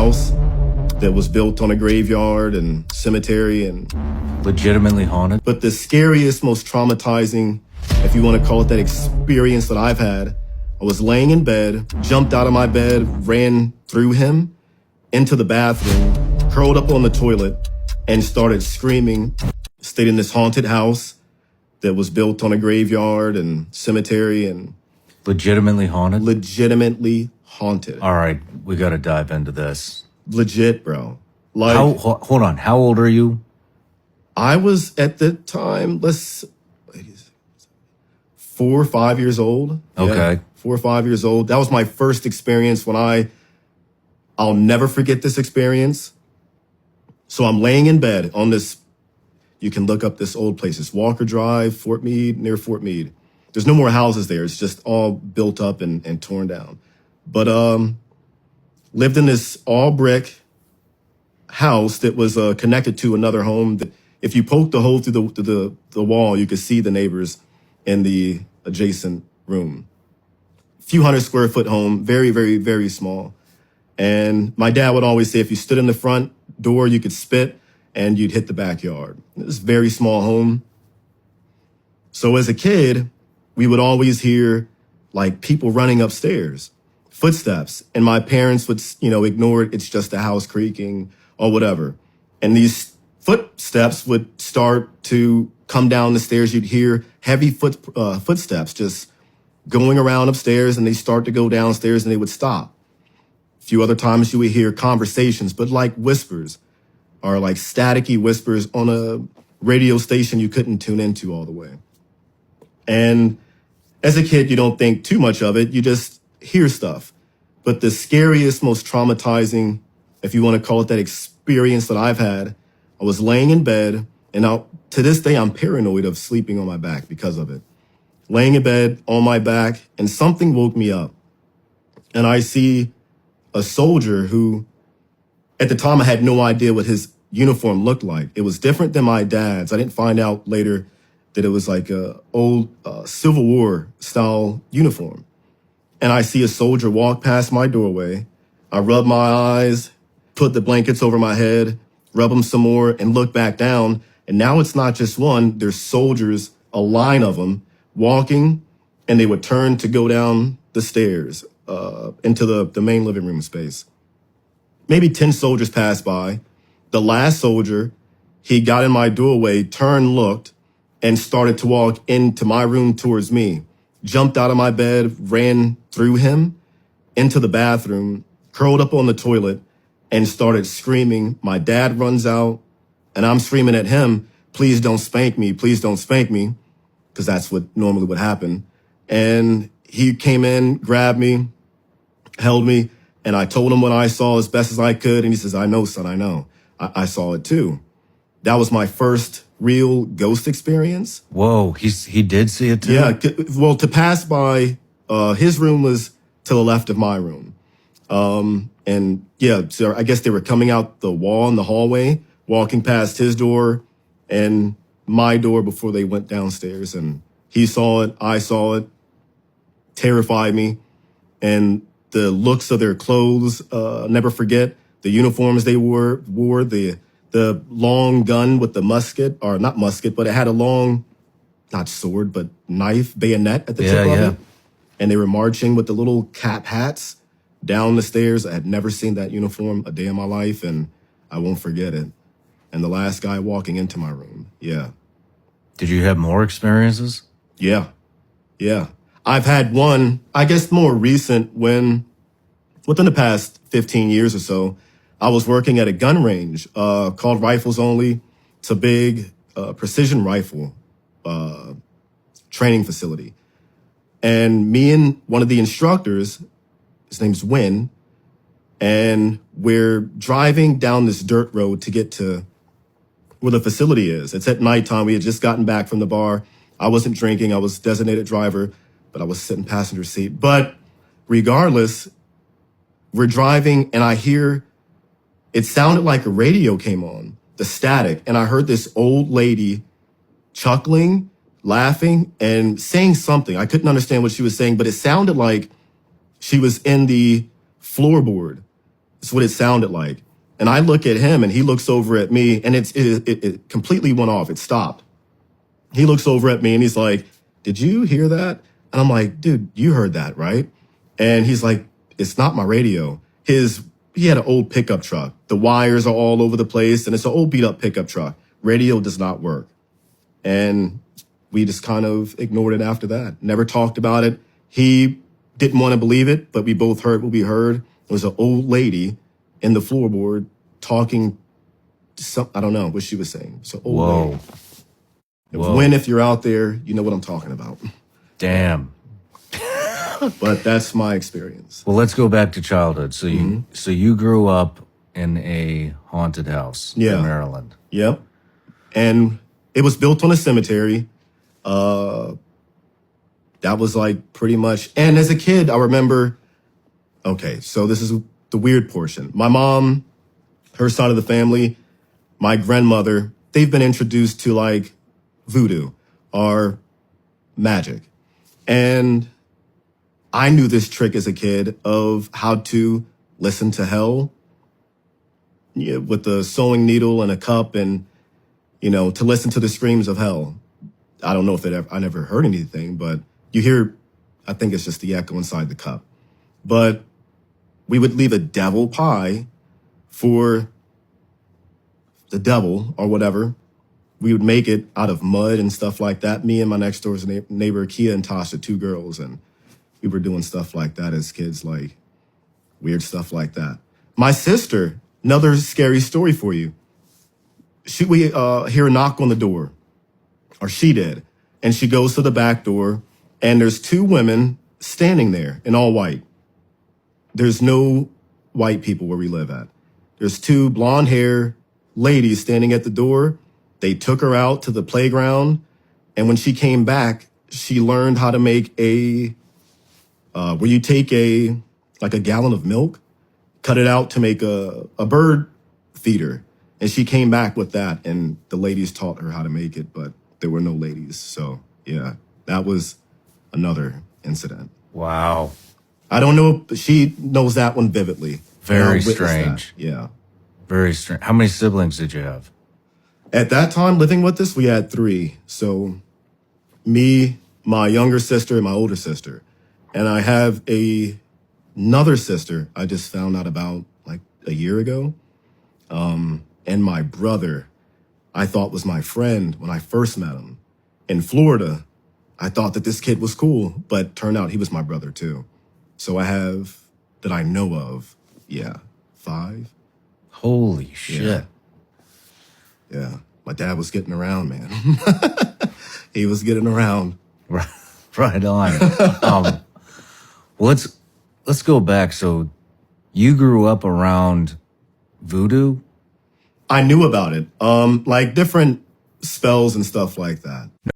house that was built on a graveyard and cemetery and legitimately haunted. But the scariest, most traumatizing, if you want to call it that, experience that I've had, I was laying in bed, jumped out of my bed, ran through him into the bathroom, curled up on the toilet, and started screaming. Stayed in this haunted house that was built on a graveyard and cemetery and legitimately haunted? Legitimately haunted. All right, we got to dive into this. Legit, bro. Like, hold on. How old are you? I was at the time, 4 or 5 years old. Okay. Yeah, 4 or 5 years old. That was my first experience when I'll never forget this experience. So I'm laying in bed on this, you can look up this old place. It's Walker Drive, Fort Meade, near Fort Meade. There's no more houses there. It's just all built up and torn down. But lived in this all brick house that was connected to another home that if you poked the hole through the wall, you could see the neighbors in the adjacent room. Few 100 square foot home, very, very, very small. And my dad would always say if you stood in the front door, you could spit and you'd hit the backyard. It was a very small home. So as a kid, we would always hear like people running upstairs, footsteps, and my parents would, ignore it. It's just a house creaking or whatever. And these footsteps would start to come down the stairs. You'd hear heavy footsteps just going around upstairs, and they start to go downstairs and they would stop. A few other times you would hear conversations, but like whispers or like staticky whispers on a radio station you couldn't tune into all the way. And as a kid, you don't think too much of it. You just hear stuff. But the scariest, most traumatizing, if you want to call it that, experience that I've had, I was laying in bed, and to this day, I'm paranoid of sleeping on my back because of it. Laying in bed on my back, and something woke me up. And I see a soldier who, at the time, I had no idea what his uniform looked like. It was different than my dad's. I didn't find out later that it was like a old Civil War style uniform. And I see a soldier walk past my doorway. I rub my eyes, put the blankets over my head, rub them some more, and look back down. And now it's not just one, there's soldiers, a line of them, walking, and they would turn to go down the stairs into the main living room space. Maybe 10 soldiers passed by. The last soldier, he got in my doorway, turned, looked, and started to walk into my room towards me. Jumped out of my bed, ran through him into the bathroom, curled up on the toilet, and started screaming. My dad runs out, and I'm screaming at him, please don't spank me, because that's what normally would happen. And he came in, grabbed me, held me, and I told him what I saw as best as I could, and he says, I know, son, I know. I saw it too. That was my first real ghost experience. Whoa, he did see it too? Yeah, well, to pass by, his room was to the left of my room. And yeah, so I guess they were coming out the wall in the hallway, walking past his door and my door before they went downstairs. And he saw it, I saw it, terrified me. And the looks of their clothes, never forget. The uniforms they wore the long gun with the musket, or not musket, but it had a long, not sword, but knife, bayonet at the tip of it. And they were marching with the little cap hats down the stairs. I had never seen that uniform a day in my life, and I won't forget it. And the last guy walking into my room, yeah. Did you have more experiences? Yeah. I've had one, I guess more recent, when within the past 15 years or so, I was working at a gun range called Rifles Only. It's a big precision rifle training facility. And me and one of the instructors, his name's Win, and we're driving down this dirt road to get to where the facility is. It's at nighttime. We had just gotten back from the bar. I wasn't drinking. I was designated driver, but I was sitting passenger seat. But regardless, we're driving, and I hear, it sounded like a radio came on, the static. And I heard this old lady chuckling, laughing, and saying something. I couldn't understand what she was saying, but it sounded like she was in the floorboard. That's what it sounded like. And I look at him and he looks over at me and it completely went off. It stopped. He looks over at me and he's like, did you hear that? And I'm like, dude, you heard that, right? And he's like, it's not my radio. He had an old pickup truck. The wires are all over the place and it's an old beat up pickup truck. Radio does not work. And we just kind of ignored it after that. Never talked about it. He didn't want to believe it, but we both heard what we heard. It was an old lady in the floorboard talking to some, I don't know what she was saying. So old Whoa. lady. Whoa. When, if you're out there, you know what I'm talking about. Damn. But that's my experience. Well, let's go back to childhood. So you grew up in a haunted house in Maryland. Yep. And it was built on a cemetery. That was like pretty much. And as a kid, I remember, okay, so this is the weird portion. My mom, her side of the family, my grandmother, they've been introduced to like voodoo or magic. And I knew this trick as a kid of how to listen to hell, with the sewing needle and a cup and, to listen to the screams of hell. I don't know if I never heard anything, but you hear, I think it's just the echo inside the cup. But we would leave a devil pie for the devil or whatever. We would make it out of mud and stuff like that. Me and my next door neighbor, Kia and Tasha, 2 girls, and we were doing stuff like that as kids, like weird stuff like that. My sister, another scary story for you. We hear a knock on the door, or she did, and she goes to the back door, and there's 2 women standing there in all white. There's no white people where we live at. There's 2 blonde hair ladies standing at the door. They took her out to the playground, and when she came back, she learned how to make where you take a gallon of milk, cut it out to make a bird feeder. And she came back with that, and the ladies taught her how to make it, but there were no ladies. So, yeah, that was another incident. Wow. I don't know, but she knows that one vividly. Very strange. That. Yeah. Very strange. How many siblings did you have? At that time, living with us, we had 3. So me, my younger sister, and my older sister. And I have another sister I just found out about like a year ago. And my brother, I thought was my friend when I first met him. In Florida, I thought that this kid was cool, but turned out he was my brother too. So I have, that I know of, 5. Holy shit. Yeah. My dad was getting around, man. He was getting around. Right on. Let's go back. So you grew up around voodoo? I knew about it. Like different spells and stuff like that.